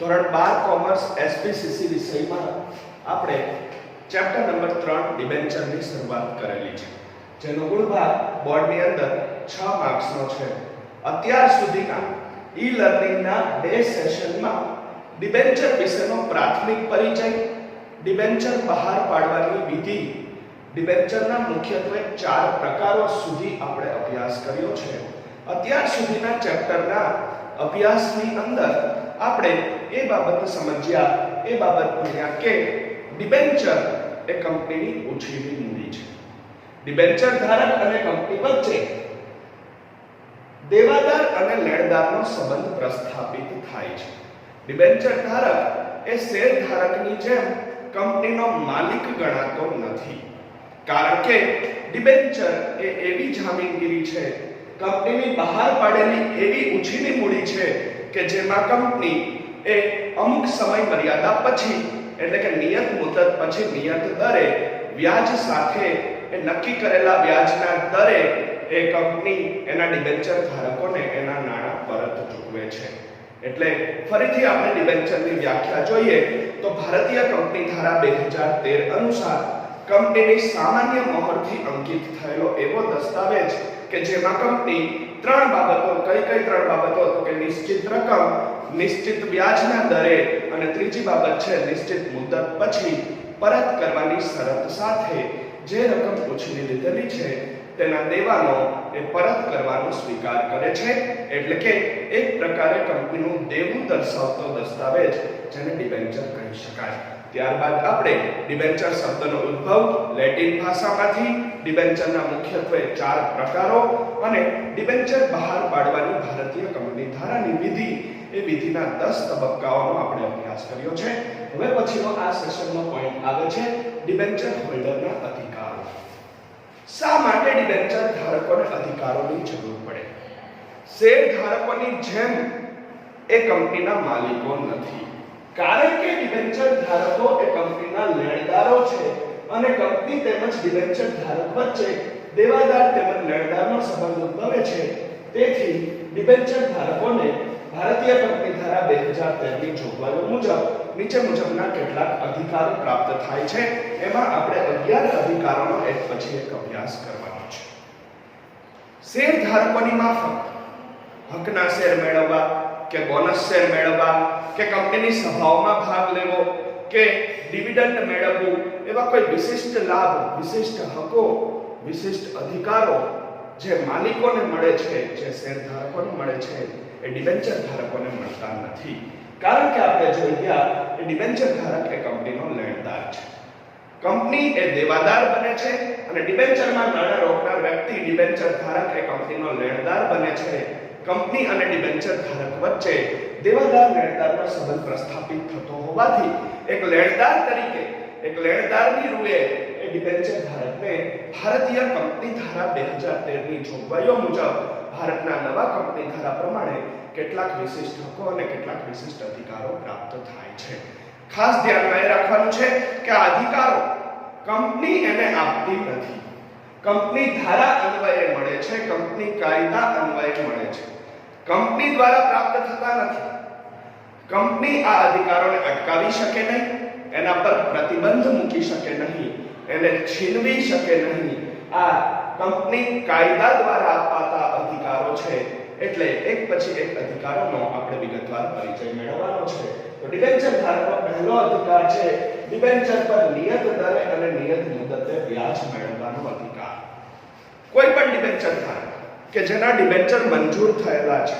ધોરણ 12 commerce SPCC વિષયમાં આપણે ચેપ્ટર નંબર 3 ડિબેન્ચરની શરૂઆત કરેલી છે, જેનો ગુણભાર બોર્ડની અંદર 6 માર્ક્સનો છે. અત્યાર સુધીના ઈ લર્નિંગના 2 સેશનમાં ડિબેન્ચર વિશેનો પ્રાથમિક પરિચય, ડિબેન્ચર બહાર પાડવાની વિધિ, ડિબેન્ચરના મુખ્યત્વે 4 પ્રકારો સુધી આપણે અભ્યાસ કર્યો છે. અત્યાર સુધીના ચેપ્ટરના અભ્યાસની અંદર આપણે એ બાબત સમજ્યા, એ બાબત ભણ્યા કે ડિબેન્ચર એ કંપનીની ઉછીની મૂડી છે. ડિબેન્ચર ધારક અને કંપની વચ્ચે દેવાદાર અને લેણદારનો સંબંધ પ્રસ્થાપિત થાય છે. ડિબેન્ચર ધારક એ શેર ધારકની જેમ કંપનીનો માલિક ગણાતો નથી, કારણ કે ડિબેન્ચર એ એવી જામીનગીરી છે, કંપનીની બહાર પાડેલી એવી ઉછીની મૂડી છે કે જેમાં કંપની એ અમુક સમય મર્યાદા પછી, એટલે કે નિયત મુદત પછી નિયત દરે વ્યાજ સાથે એ નક્કી કરેલા વ્યાજના દરે એ કંપની એના ડિબેન્ચર ધારકોને એના નાણાં પરત ચૂકવે છે. એટલે ફરીથી આપણે ડિબેન્ચરની વ્યાખ્યા જોઈએ તો ભારતીય કંપની ધારા 2013 અનુસાર કંપનીની સામાન્ય મહોરથી અંકિત થયેલો એવો દસ્તાવેજ કે જેમાં કંપની 3 બાબતો, કઈ 3 બાબતો, તો કે નિશ્ચિત રકમ, નિશ્ચિત વ્યાજના દરે અને ત્રીજી બાબત છે નિશ્ચિત મુદત પછી પરત કરવાની શરત સાથે જે રકમ ઉછીની લીધેલી છે તેના દેવાનો એ પરત કરવાનો સ્વીકાર કરે છે. એટલે કે એક પ્રકારે કંપનીનું દેવું દર્શાવતો દસ્તાવેજ, જેને ડિબેન્ચર કહી શકાય. ત્યારબાદ આપણે ડિબેન્ચર શબ્દનો ઉદ્ભવ લેટિન ભાષામાંથી, ડિબેન્ચરના મુખ્યત્વે 4 પ્રકારો અને ડિબેન્ચર બહાર પાડવાની ભારતીય કંપની ધારાની વિધિ, એ વિધિના 10 તબક્કાઓનો આપણે અભ્યાસ કર્યો છે. હવે પછીનો આ સેશનનો પોઈન્ટ આવે છે ડિબેન્ચર હોલ્ડરના અધિકારો. શા માટે ડિબેન્ચર ધારકોને અધિકારોની જરૂર પડે? શેર ધારકોની જેમ એ કંપનીના માલિકો નથી, કારણ કે ડિબેન્ચર ધારકો એ કંપનીના લેણદારો છે અને કંપની તેમજ ડિબેન્ચર ધારક વચ્ચે દેવાદાર તેમજ લેણદારનો સંબંધ ઉદ્ભવે છે. તેથી ડિબેન્ચર ધારકોને ભારતીય કંપની ધારા 2013 ની જોગવાઈઓ મુજબ નીચે મુજબના કેટલાક અધિકારો પ્રાપ્ત થાય છે. એમાં આપણે 11 અધિકારોનો એક પછી એક અભ્યાસ કરવાનો છે. શેર ધારકોની માફક હકના શેર મેળવવા કે બોનસ શેર મેળવવા કે કંપનીની સભાઓમાં ભાગ લેવો કે ડિવિડન્ડ મેળવવું, એવા કોઈ વિશિષ્ટ લાભ, વિશિષ્ટ હકો, વિશિષ્ટ અધિકારો જે માલિકોને મળે છે, જે શેર ધારકોને મળે છે, એ ડિબેન્ચર ધારકોને મળતા નથી. કારણ કે આપણે જોઈ ગયા એ ડિબેન્ચર ધારક એ કંપનીનો લેણદાર છે, કંપની એ દેવાદાર બને છે અને ડિબેન્ચરમાં નાણાં રોકનાર વ્યક્તિ ડિબેન્ચર ધારક એ કંપનીનો લેણદાર બને છે. કંપની અને ડિબેન્ચર ધારક વચ્ચે દેવાદાર લેણદારનો સંબંધ પ્રસ્થાપિત થતો હોવાથી એક લેણદાર તરીકે, એક લેણદારની રૂએ એ ડિબેન્ચર ધારકને ભારતીય કંપની ધારા 2013 ની જોગવાઈઓ મુજબ ભારતના નવા કંપની ધારા પ્રમાણે કેટલાક વિશિષ્ટ હકો અને કેટલાક વિશિષ્ટ અધિકારો પ્રાપ્ત થાય છે. ખાસ ધ્યાનમાં એ રાખવાનું છે કે આ અધિકારો કંપની એને આપતી નથી, કંપની ધારા અન્વયે મળે છે, કંપની કાયદા અન્વયે મળે છે, કંપની દ્વારા પ્રાપ્ત થતા નથી. કંપની આ અધિકારોને અટકાવી શકે નહીં, એના પર પ્રતિબંધ મૂકી શકે નહીં, એને છીનવી શકે નહીં. આ કંપની કાયદા દ્વારા અપાતા અધિકારો છે. એટલે એક પછી એક અધિકારોનો આપણે વિગતવાર પરિચય મેળવવાનો છે. તો ડિબેન્ચર ધારકનો પહેલો અધિકાર છે ડિબેન્ચર પર નિયત દરે અને નિયત મુદતે વ્યાજ મેળવવાનો અધિકાર. કોઈ પણ ડિબેન્ચર ધારક કે જેના ડિબેન્ચર મંજૂર થયેલા છે,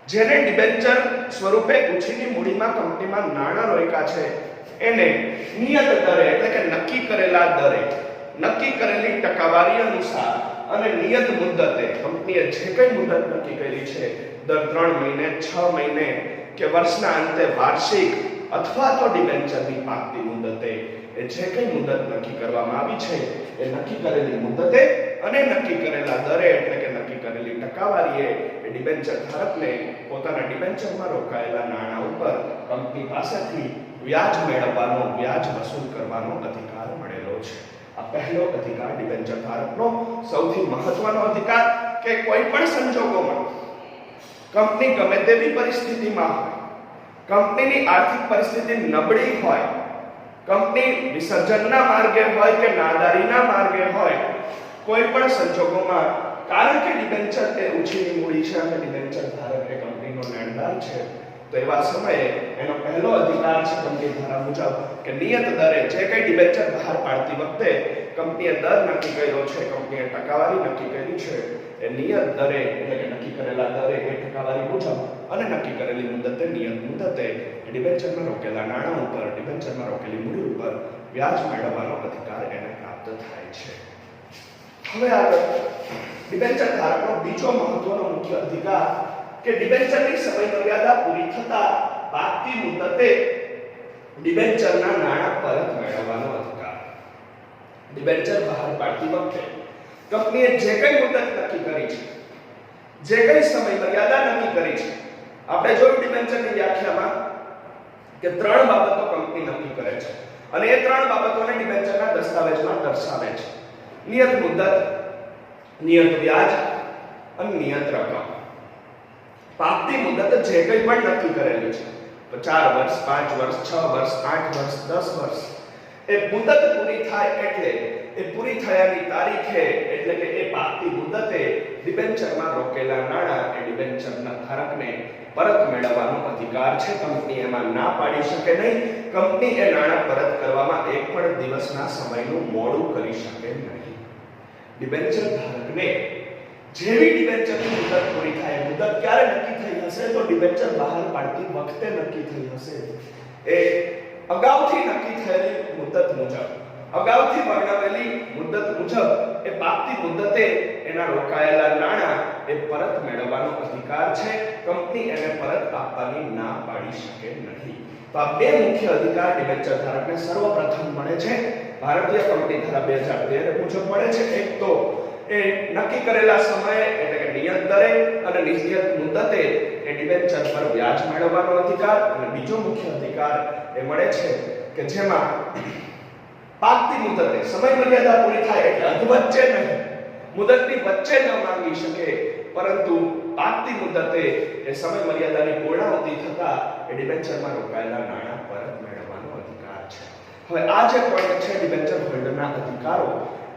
જેને ડિબેન્ચર સ્વરૂપે ઉછીની મૂડીમાં કંપનીમાં નાણાં રોક્યા છે, એને નિયત દરે, એટલે કે નક્કી કરેલા દરે, નક્કી કરેલી ટકાવારી અનુસાર અને નિયત મુદ્દતે, કંપનીએ જે કંઈ મુદત નક્કી કરી છે, દર 3 મહિને, 6 મહિને કે વર્ષના અંતે વાર્ષિક અથવા તો ડિબેન્ચરની પાકતી મુદતે, એ જે કંઈ મુદત નક્કી કરવામાં આવી છે એ નક્કી કરેલી મુદતે અને નક્કી કરેલા દરે, એટલે કે નક્કી કરેલી ટકાવારીએ એ ડિબેન્ચર ધારકને પોતાના ડિબેન્ચરમાં રોકાયેલા નાણાં ઉપર કંપની પાસેથી વ્યાજ મેળવવાનો, વ્યાજ વસૂલ કરવાનો અધિકાર મળેલો છે. આ પહેલો અધિકાર ડિબેન્ચર ધારકનો સૌથી મહત્વનો અધિકાર કે કોઈ પણ સંજોગોમાં કંપની ગમે તેવી પરિસ્થિતિમાં હોય, કંપનીની આર્થિક પરિસ્થિતિ નબળી હોય, કંપની વિસર્જનના માર્ગે હોય કે નાદારીના માર્ગે હોય, કોઈ પણ સંજોગોમાં કારણ કે ડિબેન્ચર એ ઉછીની મૂડી છે અને ડિબેન્ચર ધારક એ કંપનીનો લેણદાર છે, તો એવા સમયે એનો પહેલો અધિકાર છે કંપની ધારા મુજબ કે નિયત દરે જે કંઈ ડિબેન્ચર બહાર પાડતી વખતે કંપનીએ દર નક્કી કર્યો છે, કંપનીએ ટકાવારી નક્કી કરી છે, એ નિયત દરે એટલે કે નક્કી કરેલા દરે એ ટકાવારી મુજબ અને નક્કી કરેલી મુદતે નિયત મુદતે ડિબેન્ચરમાં રોકેલા નાણાં ઉપર, ડિબેન્ચરમાં રોકેલી મૂડી ઉપર વ્યાજ મેળવવાનો અધિકાર એને પ્રાપ્ત થાય છે. હવે આગળ ડિબેન્ચર ધારકનો બીજો મહત્વનો મુખ્ય અધિકાર કે ડિબેન્ચરની સમયમર્યાદા પૂરી થતા પાકતી મુદતે ડિબેન્ચરના નાણાં પરત મેળવવાનો અધિકાર. ડિબેન્ચર બહાર પાડતી વખતે કંપનીએ જે કંઈ મુદત નક્કી કરી છે, જે કંઈ સમયમર્યાદા નક્કી કરી છે, આપણે જોયું ડિબેન્ચરની વ્યાખ્યામાં કે ત્રણ બાબતો કંપની નક્કી કરે છે અને એ ત્રણ બાબતોને ડિબેન્ચરના દસ્તાવેજમાં દર્શાવે છે: નિયત મુદત, નિયત વ્યાજ અને નિયત રકમ. પાકતી મુદત જે કંઈ પણ નક્કી કરેલું છે, 4 વર્ષ, 5 વર્ષ, 6 વર્ષ, 8 વર્ષ, 10 વર્ષ, એ મુદત પૂરી થાય એટલે એ પૂરી થયાની તારીખે એટલે કે એ પાકતી મુદતે ડિબેન્ચરમાં રોકેલા નાણાં એ ડિબેન્ચરના ધારકને પરત મેળવવાનો અધિકાર છે. કંપની એમાં ના પાડી શકે નહીં. કંપની એ નાણાં પરત કરવામાં એક પણ દિવસના સમયનું મોડું કરી શકે નહીં. ડિબેન્ચર ધારકને જેવી ડિબેન્ચરની મુદત પૂરી થાય, મુદત ક્યારે નક્કી થઈ હશે તો ડિબેન્ચર બહાર પાડતી વખતે નક્કી થઈ હશે. એ અગાઉથી નક્કી થયેલી મુદત મુજબ, અગાઉથી વર્ણવેલી મુદત મુજબ એ પાકતી મુદતે એના રોકાયેલા નાણાં એ પરત મેળવવાનો અધિકાર છે. કંપની એને પરત આપવાની ના પાડી શકે નહીં. તો આ બે મુખ્ય અધિકાર ડિબેન્ચર ધારકને સર્વપ્રથમ મળે છે ભારતીય કંપની ધારા 2013 મુજબ મળે છે. એક તો એ નક્કી કરેલા સમયે એટલે કે નિયત દરે અને નિયત મુદતે એ ડિબેન્ચર પર વ્યાજ મેળવવાનો અધિકાર, અને બીજો મુખ્ય અધિકાર એ મળે છે કે જેમાં પાકતી મુદતે સમયમર્યાદા પૂરી થાય એટલે અધવચ્ચે નહીં, મુદતની વચ્ચે ન માંગી શકે, પરંતુ પાકતી મુદતે એ સમયમર્યાદાની પૂર્ણાહુતિ થતા એ ડિબેન્ચરમાં રોકાયેલા નાણાં પરત મેળવવાનો અધિકાર છે. હવે આ જે પોઈન્ટ છે ડિબેન્ચર હોલ્ડરના અધિકારો,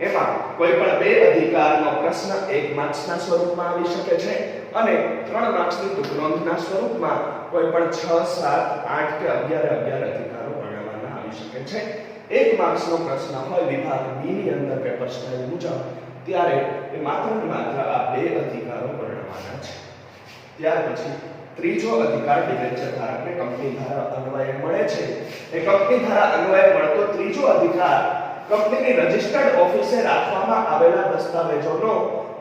એમાં કોઈ પણ બે અધિકારનો પ્રશ્ન 1 માર્ક્સના સ્વરૂપમાં આવી શકે છે અને 3 માર્ક્સની ટૂંકનોંધના સ્વરૂપમાં કોઈ પણ 6, 7, 8 કે 11 અધિકારો વર્ણવવાના આવી શકે છે. 1 માર્ક્સનો પ્રશ્ન હોય વિભાગ બી ની અંદર પેપર સ્ટાઇલ મુજબ, ત્યારે એ માત્ર ને માત્ર આ બે અધિકારો વર્ણવવાના છે. ત્યાર પછી ત્રીજો અધિકાર ડિબેન્ચર ધારકને કંપની ધારા અન્વયે મળે છે. એ કંપની ધારા અન્વયે મળતો ત્રીજો અધિકાર કંપનીની રજિસ્ટર્ડ ઓફિસે રાખવામાં આવેલા દસ્તાવેજોનો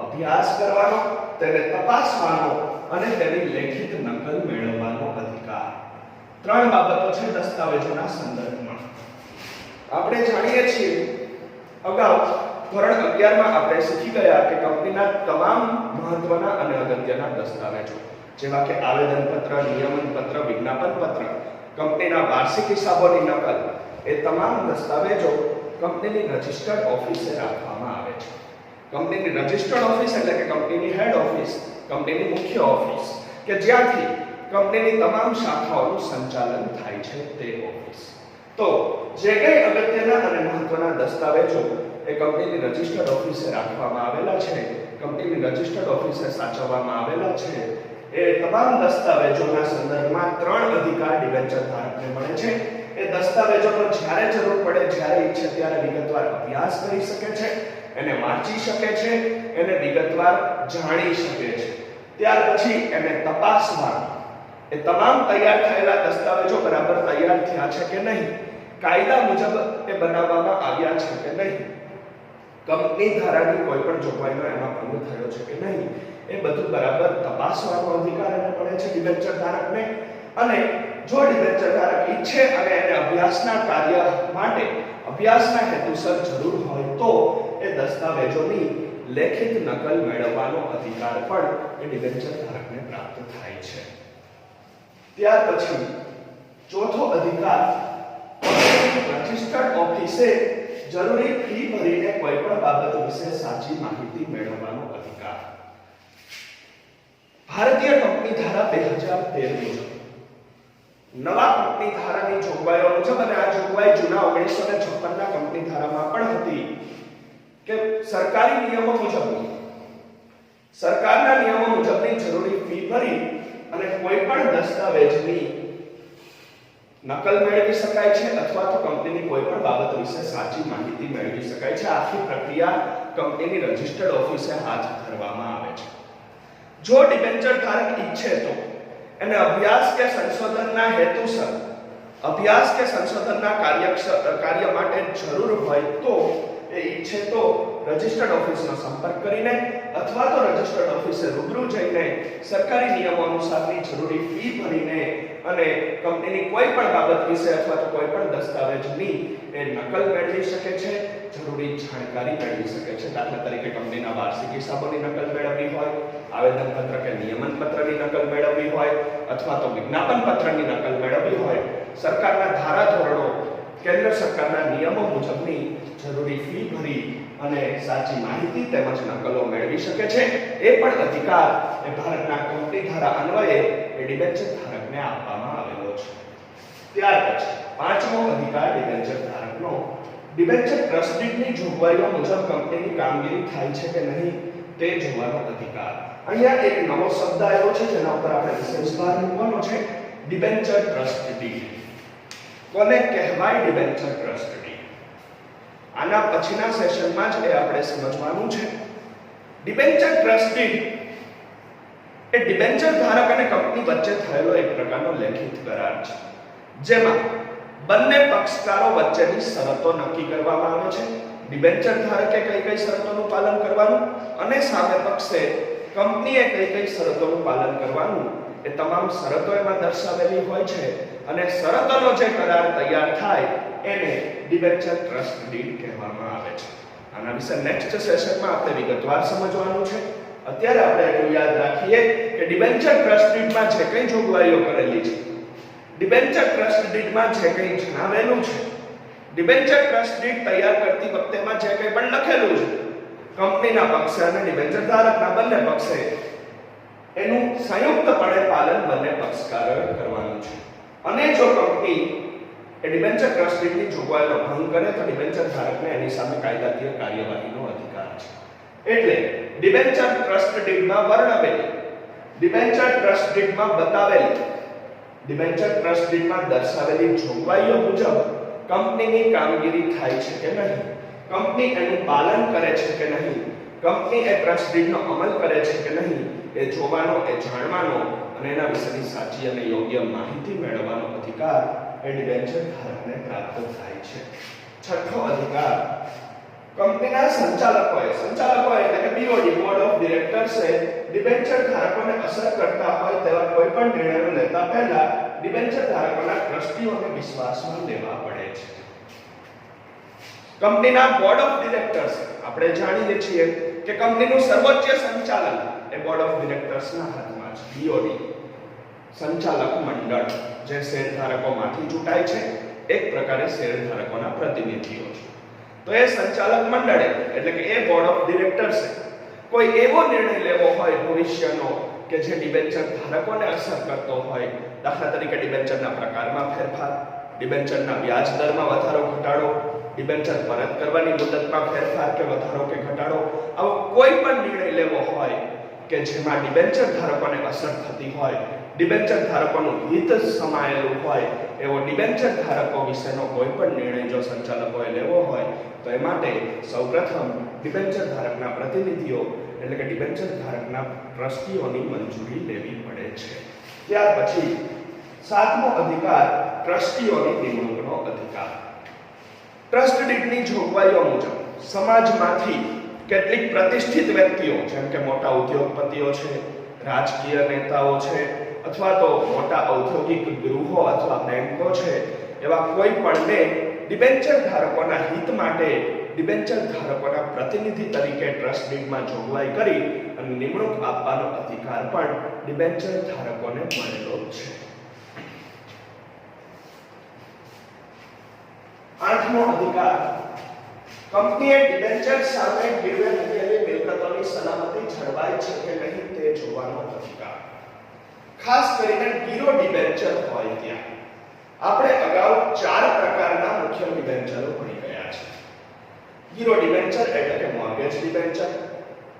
અભ્યાસ કરવાનો, તેને તપાસવાનો અને તેની લેખિત નકલ મેળવવાનો અધિકાર. 3 બાબતો છે દસ્તાવેજોના સંદર્ભમાં. આપણે જાણીએ છીએ અગાઉ ધોરણ 11 માં આપણે શીખી ગયા કે કંપનીના તમામ મહત્વના અને અગત્યના દસ્તાવેજો જેવા કે આવેદનપત્ર, નિયમનપત્ર, વિજ્ઞાપનપત્ર, કંપનીના વાર્ષિક હિસાબોની નકલ, એ તમામ દસ્તાવેજો કંપનીની રજિસ્ટર્ડ ઓફિસે રાખવામાં આવે છે. કંપનીની રજિસ્ટર્ડ ઓફિસ એટલે કે કંપનીની હેડ ઓફિસ, કંપનીની મુખ્ય ઓફિસ કે જ્યાંથી કંપનીની તમામ શાખાઓનું સંચાલન થાય છે તે ઓફિસ. તો જે કંઈ અગત્યના અને મહત્વના દસ્તાવેજો એ કંપનીની રજિસ્ટર્ડ ઓફિસે રાખવામાં આવેલા છે, કંપનીની રજિસ્ટર્ડ ઓફિસે સાચવવામાં આવેલા છે, એ તમામ દસ્તાવેજોના સંદર્ભમાં 3 અધિકાર ડિબેન્ચર ધારકને મળે છે. એ દસ્તાવેજોનો જ્યારે જરૂર પડે, જ્યારે ઈચ્છે ત્યારે વિગતવાર અભ્યાસ કરી શકે છે, એને વાંચી શકે છે, એને વિગતવાર જાણી શકે છે. ત્યાર પછી એને તપાસવાનું, એ તમામ તૈયાર થયેલા દસ્તાવેજો બરાબર તૈયાર થયા છે કે નહીં, કાયદા મુજબ એ બનાવવામાં આવ્યા છે કે નહીં, કંપની ધારાની કોઈ પણ જોગવાઈનો એમાં ભંગ થયો છે કે નહીં, એ બધું બરાબર તપાસવાનો અધિકાર એને મળે છે ડિબેન્ચર ધારકને. અને જો ડિબેન્ચર ધારક ઈચ્છે અને એને અભ્યાસના કાર્ય માટે, અભ્યાસના હેતુસર જરૂર હોય તો એ દસ્તાવેજોની લેખિત નકલ મેળવવાનો અધિકાર પણ એ ડિબેન્ચર ધારકને પ્રાપ્ત થાય છે. ત્યાર પછી ચોથો અધિકાર રજિસ્ટર્ડ ઓફિસે જરૂરી ફી ભરીને કોઈ પણ બાબત વિશે સાચી માહિતી મેળવવાનો અધિકાર. ભારતીય કંપની ધારા 2013 મુજબ નવા કંપની ધારાની જોગવાઈઓ મુજબ, અને આ જોગવાઈ જૂના 1956 ના કંપની ધારામાં પણ હતી કે સરકારી નિયમો મુજબની, સરકારના નિયમો મુજબની જરૂરી ફી ભરી અને કોઈ પણ દસ્તાવેજની નકલ મેળવી શકાય છે અથવા તો કંપનીની કોઈ પણ બાબત વિશે સાચી માહિતી મેળવી શકાય છે. આખી પ્રક્રિયા કંપનીની રજિસ્ટર્ડ ઓફિસે હાથ ધરવામાં આવે છે. જો ડિબેન્ચર ધારક ઈચ્છે તો એને અભ્યાસ કે સંશોધનના હેતુસર, અભ્યાસ કે સંશોધનના કાર્ય માટે જરૂર હોય તો એ ઈચ્છે તો રજિસ્ટર્ડ ઓફિસનો સંપર્ક કરીને અથવા તો રજિસ્ટર્ડ ઓફિસે રૂબરૂ જઈને સરકારી નિયમો અનુસારની જરૂરી ફી ભરીને અને કંપનીની કોઈ પણ બાબત વિશે અથવા તો કોઈ પણ દસ્તાવેજની એ નકલ મેળવી શકે છે, જરૂરી જાણકારી મેળવી શકે છે. દાખલા તરીકે કંપનીના વાર્ષિક હિસાબોની નકલ મેળવવી હોય, આવેદનપત્ર કે નિયમન પત્રની નકલ મેળવવી હોય અથવા તો વિજ્ઞાપન પત્રની નકલ મેળવવી હોય, સરકારના ધારાધોરણો, કેન્દ્ર સરકારના નિયમો મુજબની જરૂરી ફી ભરી અને સાચી માહિતી તેમજ નકલો મેળવી શકે છે. એ પણ અધિકાર એ ભારતના કંપની ધારા અન્વયે એ ડિબેન્ચર ધારકને આપવામાં આવેલો છે. ત્યાર પછી પાંચમો અધિકાર ડિબેન્ચર ધારકનો ડિબેન્ચર ટ્રસ્ટીની જોગવાઈઓ મુજબ કંપનીની કામગીરી થાય છે કે નહીં તે જોવાનો અધિકાર. અહીંયા એક નવો શબ્દ આવ્યો છે જેના ઉપર આપણે વિશેષ ભાર મૂકવાનો છે, ડિબેન્ચર ટ્રસ્ટી. કોને કહેવાય ડિબેન્ચર ટ્રસ્ટી? આના પછીના સેશનમાં જ એ આપણે સમજવાનું છે. ડિબેન્ચર ટ્રસ્ટી એ ડિબેન્ચર ધારક અને કંપની વચ્ચે થયેલો એક પ્રકારનો લેખિત કરાર છે, જેમાં બંને પક્ષકારો વચ્ચેની શરતો નક્કી કરવામાં આવે છે. ડિબેન્ચર ધારકે કઈ કઈ શરતોનું પાલન કરવાનું અને સામે પક્ષે કંપનીએ કઈ કઈ શરતોનું પાલન કરવાનું, એ તમામ શરતો એમાં દર્શાવેલી હોય છે અને શરતોનો જે કરાર તૈયાર થાય એને ડિબેન્ચર ટ્રસ્ટ ડીડ કહેવામાં આવે છે. આના વિશે નેક્સ્ટ સેશનમાં આપણે વિગતવાર સમજવાનું છે. અત્યારે આપણે એટલું યાદ રાખીએ કે ડિબેન્ચર ટ્રસ્ટ ડીડમાં જે કંઈ જોગવાઈઓ કરેલી છે, ડિબેન્ચર ટ્રસ્ટ ડીડમાં જે કંઈ જણાવેલું છે, ડિબેન્ચર ટ્રસ્ટ ડીડ તૈયાર કરતી વખતેમાં જે કંઈ પણ લખેલું છે, કંપનીના પક્ષે અને ડિબેન્ચર ધારકના બંને પક્ષે એનું સંયુક્તપણે પાલન બંને પક્ષકારોએ કરવાનું છે. અને જો કંપની એ ડિબેન્ચર ટ્રસ્ટ ડીડની જોગવાઈનો ભંગ કરે તો ડિબેન્ચર ધારકને એની સામે કાયદાકીય કાર્યવાહીનો અધિકાર છે. એટલે ડિબેન્ચર ટ્રસ્ટ ડીડમાં વર્ણવેલી, ડિબેન્ચર ટ્રસ્ટ ડીડમાં બતાવેલી, ડિબેન્ચર ટ્રસ્ટ ડીડમાં દર્શાવેલી જોગવાઈઓ મુજબ કંપનીની કામગીરી થાય છે કે નહીં, કંપની એનું પાલન કરે છે કે નહીં, કંપની એ ટ્રસ્ટ ડીડનો અમલ કરે છે કે નહીં, એ જોવાનો, એ જાણવાનો અને એના વિશેની સાચી અને યોગ્ય માહિતી મેળવવાનો અધિકાર એ ડિબેન્ચર ધારકને પ્રાપ્ત થાય છે. છઠ્ઠો અધિકાર, કંપનીના સંચાલકોએ એટલે કે બીઓડી, બોર્ડ ઓફ ડિરેક્ટર્સે ડિબેન્ચર ધારકોને અસર કરતા હોય તેવા કોઈ પણ નિર્ણયો લેતા પહેલા ડિબેન્ચર ધારકોના ટ્રસ્ટીઓને વિશ્વાસમાં લેવા પડે છે. કંપનીના બોર્ડ ઓફ ડિરેક્ટર્સ, આપણે જાણીએ છીએ કે કંપનીનું સર્વોચ્ચ સંચાલન એ બોર્ડ ઓફ ડિરેક્ટર્સના હાથમાં છે. બીઓડી સંચાલક મંડળ જે શેરધારકોમાંથી ચૂંટાય છે, એક પ્રકારે શેરધારકોના પ્રતિનિધિઓ છે. તો એ સંચાલક મંડળે એટલે કે એ બોર્ડ ઓફ ડિરેક્ટર્સે કોઈ એવો નિર્ણય લેવો હોય ભવિષ્યનો કે જે ડિબેન્ચર ધારકોને અસર કરતો હોય, દાખલા તરીકે ડિબેન્ચરના પ્રકારમાં ફેરફાર, ડિબેન્ચરના વ્યાજ દરમાં વધારો ઘટાડો, ડિબેન્ચર પરત કરવાની મુદતમાં ફેરફાર કે વધારો કે ઘટાડો, આવો કોઈ પણ નિર્ણય લેવો હોય કે જેમાં ડિબેન્ચર ધારકોને અસર થતી હોય, ડિબેન્ચર ધારકોનું હિત સમાયેલું હોય, એવો ડિબેન્ચર ધારકો વિશેનો કોઈ પણ નિર્ણય જો સંચાલકોએ લેવો હોય તો એ માટે સૌપ્રથમ ડિબેન્ચર ધારકના પ્રતિનિધિઓ એટલે કે ડિબેન્ચર ધારકના ટ્રસ્ટીઓની મંજૂરી લેવી પડે છે. ત્યાર પછી સાતમો અધિકાર, ટ્રસ્ટીઓની નિમણૂકનો અધિકાર. ટ્રસ્ટ ડીડની જોગવાઈઓ મુજબ સમાજમાંથી કેટલીક પ્રતિષ્ઠિત વ્યક્તિઓ જેમ કે મોટા ઉદ્યોગપતિઓ છે, રાજકીય નેતાઓ છે અથવા તો મોટા ઔદ્યોગિક ગૃહો અથવા બેંકો છે, એવા કોઈ પણને ડિબેન્ચર ધારકોના હિત માટે ડિબેન્ચર ધારકોના પ્રતિનિધિ તરીકે ટ્રસ્ટ ડીડમાં જોગવાઈ કરી અને નિમણૂક આપવાનો અધિકાર પણ ડિબેન્ચર ધારકોને મળેલો છે. આઠમો અધિકાર, કંપનીએ ડિબેન્ચર સામે ગીરવે મૂકેલી મિલકતોની સલામતી જળવાય છે કે નહીં તે જોવાનો અધિકાર. ખાસ કરીને ગીરો ડિબેન્ચર હોય ત્યાં આપણે અગાઉ 4 પ્રકારના મુખ્ય ડિબેન્ચરો ભણી ગયા છે. ગીરો ડિબેન્ચર એટલે કે મોર્ગેજ ડિબેન્ચર,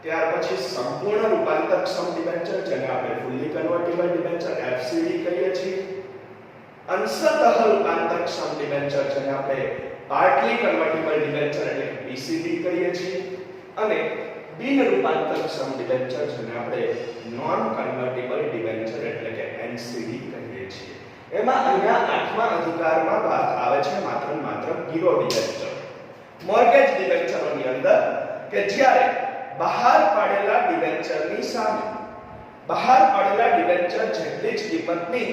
ત્યાર પછી સંપૂર્ણ રૂપાંતરક્ષમ ડિબેન્ચર જેને આપણે ફુલ્લી કન્વર્ટિબલ ડિબેન્ચર FCD કહીએ છીએ, અંશતઃ રૂપાંતરક્ષમ ડિબેન્ચર જેને આપણે પાર્ટલી કન્વર્ટિબલ ડિબેન્ચર એટલે કે PCD કહીએ છીએ, અને બિન રૂપાંતરક્ષમ ડિબેન્ચર જેને આપણે નોન કન્વર્ટિબલ ડિબેન્ચર એટલે કે NCD કહીએ છીએ. એમાં અહીંયા 8મા અધિકારમાં વાત આવે છે માત્ર ગીરો ડિબેન્ચર. મોર્ગેજ ડિબેન્ચરોની અંદર કે જ્યારે બહાર પાડેલા ડિબેન્ચરની સામે બહાર પાડેલા ડિબેન્ચર જેટલી જ કિંમતની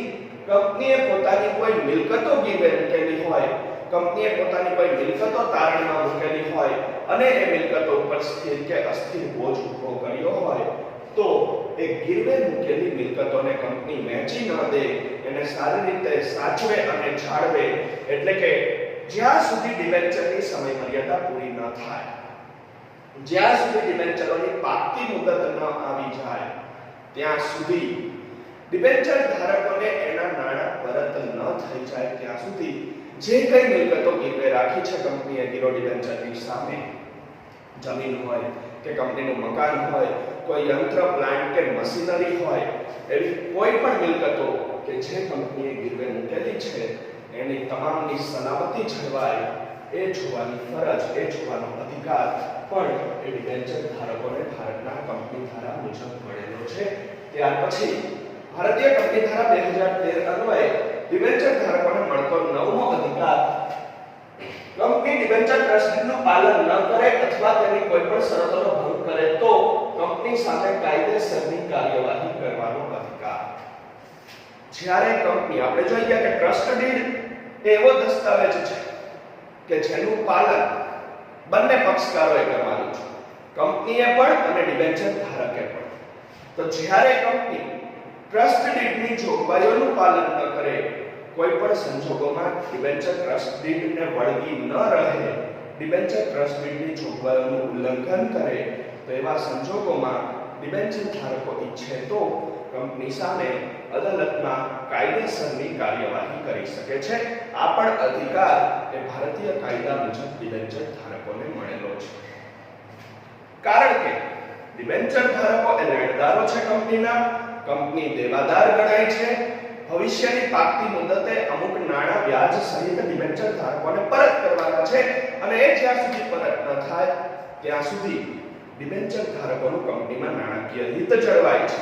કંપનીએ પોતાની કોઈ મિલકતો ગીરવે મૂકેલી હોય, કંપનીએ પોતાની કોઈ મિલકતો તારણમાં મૂકેલી હોય અને એ મિલકતો ઉપર સ્થિર કે અસ્થિર બોજ ઉભો કર્યો હોય, તો એ ગીરવે મૂકેલી મિલકતોને કંપની વેચી ન દે, એને સારી રીતે સાચવે અને જાળવે, એટલે કે જ્યાં સુધી ડિબેન્ચરની સમયમર્યાદા પૂરી ન થાય, જ્યાં સુધી ડિબેન્ચરોની પાકતી મુદત ન આવી જાય, ત્યાં સુધી ડિબેન્ચર ધારકોને એના નાણાં પરત ન થઈ જાય ત્યાં સુધી જે કઈ મિલકતો ગીરવે રાખી છે કંપનીએ ગીરો ડિબેન્ચરની સામે, જમીન હોય કે કંપનીનું મકાન હોય, કોઈ યંત્ર પ્લાન્ટ કે મશીનરી હોય, એવી કોઈ પણ મિલકતો કે જે કંપનીએ ગીરવે મૂકેલી છે એની તમામની સલામતી જળવાય એ જોવાની ફરજ, એ જોવાનો અધિકાર પણ એ ડિબેન્ચર ધારકોને ભારતના કંપની ધારા મુજબ મળેલો છે. ત્યાર પછી ભારતીય કંપની ધારા 2013 અન્વયે ડિબેન્ચર ધારકોને મળતો 9મો અધિકાર, કંપની ડિબેન્ચર ટ્રસ્ટીનું પાલન ન કરે અથવા તેની કોઈ પણ શરતોનો ભંગ કરે તો કંપની સામે કાયદેસરની કાર્યવાહી કરવાનો અધિકાર. જ્યારે કંપની, આપણે જોઈએ કે ટ્રસ્ટ ડીડ એવો દસ્તાવેજ છે કે જેનું પાલન બંને પક્ષકારોએ કરવાનું છે, કંપનીએ પણ અને ડિબેન્ચર ધારકે પણ. તો જ્યારે કંપની ટ્રસ્ટ ડીડની જોગવાઈઓનું પાલન ન કરે, કોઈ પણ સંજોગોમાં ડિબેન્ચર ટ્રસ્ટ ડીડને વળગી ન રહે, ડિબેન્ચર ટ્રસ્ટ ડીડની જોગવાઈઓનું ઉલ્લંઘન કરે, તો એવા સંજોગોમાં ડિબેન્ચર ધારકો ઈચ્છે તો કંપની સામે અદાલતમાં કાયદેસરની કાર્યવાહી કરી શકે છે. આ પણ અધિકાર એ ભારતીય કાયદા મુજબ ડિબેન્ચર ધારકોને મળેલો છે. કારણ કે ડિબેન્ચર ધારકો એ લેણદારો છે કંપનીના, કંપની દેવાદાર ગણાય છે, ભવિષ્યની પાકતી મુદતે અમુક નાણાં વ્યાજ સહિત ડિબેન્ચર ધારકોને પરત કરવાના છે, અને એ જ્યાં સુધી પરત ન થાય ત્યાં સુધી ડિબેન્ચર ધારકોનું કંપનીમાં નાણાકીય હિત જળવાય છે.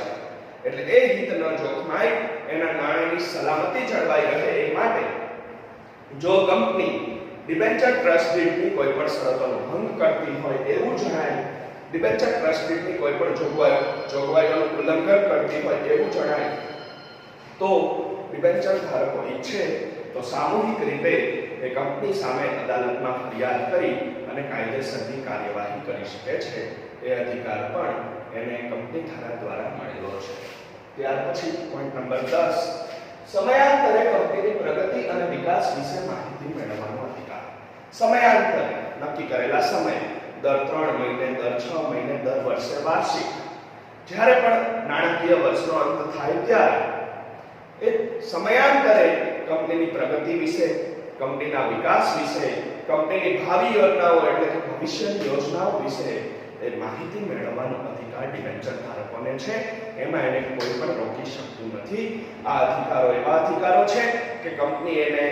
એટલે એ હિત ન જોખમાય, એના નાણાંની સલામતી જળવાઈ રહે એ માટે જો કંપની ડિબેન્ચર ટ્રસ્ટ ડીડની કોઈ પણ શરતોનો ભંગ કરતી હોય એવું જણાય, ડિબેન્ચર ટ્રસ્ટ ડીડની કોઈ પણ જોગવાઈઓનું ઉલ્લંઘન કરતી હોય એવું જણાય, તો ડિબેન્ચર ધારકો ઈચ્છે તો સામૂહિક રીતે એ કંપની સામે અદાલતમાં ફરિયાદ કરી અને કાયદેસરની કાર્યવાહી કરી શકે છે. એ અધિકાર પણ એને કંપની ધારા દ્વારા મળેલો છે. ત્યાર પછી પોઈન્ટ નંબર 10, સમયાંતરે કંપનીની પ્રગતિ અને વિકાસ વિશે માહિતી મેળવવાનો અધિકાર. સમયાંતરે નક્કી કરેલા સમય, દર 3 મહિને, દર 6 મહિને, દર વર્ષે, વાર્ષિક, જ્યારે પણ નાણાકીય વર્ષનો અંત થાય ત્યારે એ સમયાંતરે કંપનીની પ્રગતિ વિશે, કંપનીના વિકાસ વિશે, કંપનીની ભાવિ યોજનાઓ એટલે કે ભવિષ્યની યોજનાઓ વિશે એ માહિતી મેળવવાનો અધિકાર ડિબેન્ચર ધારકોને છે. એમાં એને કોઈ પણ રોકી શકતું નથી. આ અધિકારો એવા અધિકારો છે કે કંપની એને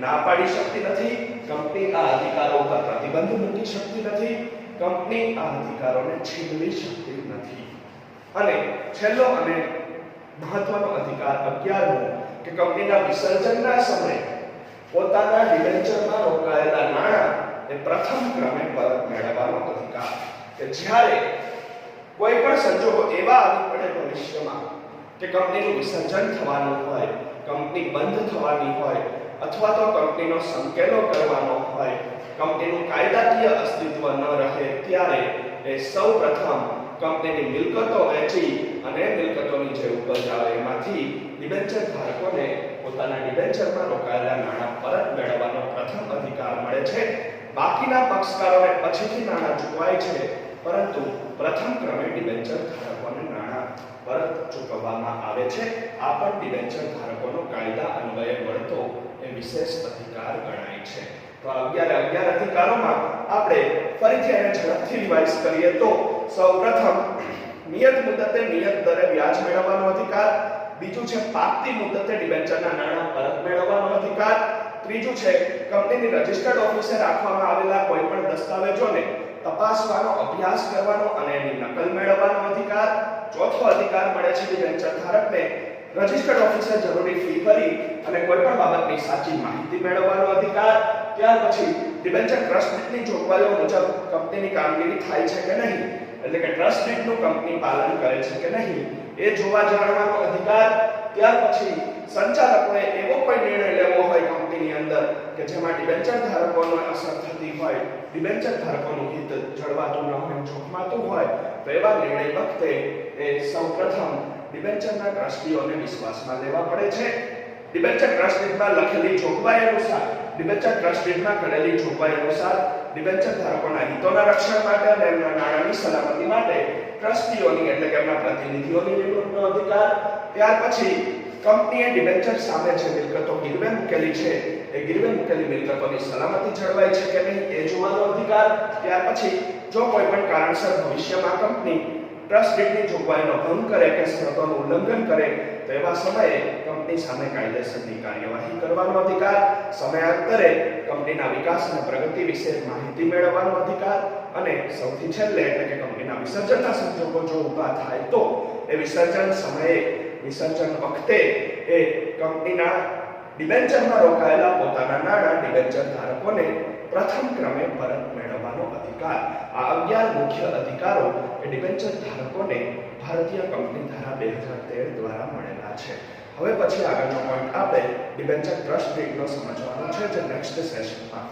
ના પાડી શકતી નથી, કંપની આ અધિકારો ઉપર પ્રતિબંધ મૂકી શકતી નથી, કંપની આ અધિકારોને છીનવી શકતી નથી. અને છેલ્લો અને મહત્વનો અધિકાર 11મો કે કંપનીના વિસર્જનના સમયે પોતાના ડિબેન્ચરમાં રોકાયેલા નાણાં એ પ્રથમ ક્રમે પરત મેળવવાનો અધિકાર. કે જ્યારે કોઈ પણ સંજોગો એવા આવી પડે ભવિષ્યમાં કે કંપનીનું વિસર્જન થવાનું હોય, કંપની બંધ થવાની હોય, અથવા તો કંપનીનો સંકેલો કરવાનો હોય, કંપનીનું કાયદાકીય અસ્તિત્વ ન રહે, ત્યારે એ સૌપ્રથમ કંપનીની મિલકતો વેચી અને મિલકતોની જે ઉપજ આવે એમાંથી ડિબેન્ચર ધારકોને પોતાના ડિબેન્ચરમાં રોકાયેલા નાણાં પરત મેળવવાનો પ્રથમ અધિકાર મળે છે. બાકીના પક્ષકારોને પછીથી નાણાં ચૂકવાય છે, પરંતુ પ્રથમ ક્રમે ડિબેન્ચર ધારકોને નાણાં પરત ચૂકવવામાં આવે છે. આ પણ ડિબેન્ચર ધારકોનો કાયદા અન્વયે મળતો એ વિશેષ અધિકાર ગણાય છે. તો 11 અધિકારોમાં આપણે ફરીથી એને ઝડપથી રિવાઇઝ કરીએ તો સૌપ્રથમ નિયત મુદતે નિયત દરે વ્યાજ મેળવવાનો અધિકાર, બીજું છે પાકતી મુદતે ડિબેન્ચરના નાણાં પરત મેળવવાનો અધિકાર, ત્રીજું છે કંપનીની રજિસ્ટર્ડ ઓફિસે રાખવામાં આવેલા કોઈ પણ દસ્તાવેજોને તપાસવાનો, અભ્યાસ કરવાનો અને એની નકલ મેળવવાનો અધિકાર, ચોથો અધિકાર મળે છે ડિબેન્ચર ધારકને રજિસ્ટર્ડ ઓફિસે જરૂરી ફી ભરી અને કોઈ પણ બાબતની સાચી માહિતી મેળવવાનો અધિકાર, ત્યાર પછી ડિબેન્ચર ટ્રસ્ટ નીતિની જોગવાઈઓ મુજબ કંપનીની કામગીરી થાય છે કે નહીં, એટલે કે ટ્રસ્ટ નીતિનું કંપની પાલન કરે છે કે નહીં એ જોવા જાણવાનો અધિકાર, ત્યાર પછી સંચાલકોએ એવો કોઈ નિર્ણય લેવો હોય કંપનીની અંદર કે જેમાં ડિબેન્ચર ધારકોને અસર થતી હોય, ડિબેન્ચર ધારકોનું હિત જળવાતું ન હોય, જોખમાતું હોય, તો એવા નિર્ણય વખતે એ સૌપ્રથમ ડિબેન્ચરના ટ્રસ્ટીઓને વિશ્વાસમાં લેવા પડે છે. ડિબેન્ચર ટ્રસ્ટ નીતિમાં લખેલી જોગવાઈ અનુસાર, ડિબેન્ચર ટ્રસ્ટ નીતિમાં કરેલી જોગવાઈ અનુસાર ડિબેન્ચર ધારકોના હિતોના રક્ષણ માટે અને એમના નાણાંની સલામતી માટે ટ્રસ્ટીઓની એટલે કે એમના પ્રતિનિધિઓની નિમણૂકનો અધિકાર, ત્યાર પછી કંપનીએ ડિબેન્ચર સામે જે મિલકતો ગીરવે મૂકેલી છે એ ગીરવે મૂકેલી મિલકતોની સલામતી જળવાઈ છે કે નહીં એ જોવાનો અધિકાર, ત્યાર પછી જો કોઈ પણ કારણસર ભવિષ્યમાં કંપની ટ્રસ્ટ નીતિની જોગવાઈનો ભંગ કરે કે શરતોનું ઉલ્લંઘન કરે તો એવા સમયે કંપની સામે કાયદેસરની કાર્યવાહી કરવાનો અધિકાર, સમયાંતરે કંપનીના વિકાસ અને પ્રગતિ વિશે માહિતી મેળવવાનો અધિકાર અને સૌથી છેલ્લે એટલે કે કંપનીના વિસર્જનના સંજોગો જો ઊભા થાય તો એ વિસર્જન સમયે, વિસર્જન વખતે એ કંપનીના ડિબેન્ચરમાં રોકાયેલા પોતાના નાણાં ડિબેન્ચર ધારકોને પ્રથમ ક્રમે પરત મેળવવાનો અધિકાર. આ 11 મુખ્ય અધિકારો એ ડિબેન્ચર ધારકોને ભારતીય કંપની ધારા 2013 દ્વારા મળેલા છે. હવે પછી આગળનો પોઈન્ટ આપણે ડિબેન્ચર ટ્રસ્ટ નીતિનો સમજવાનો છે જે નેક્સ્ટ સેશનમાં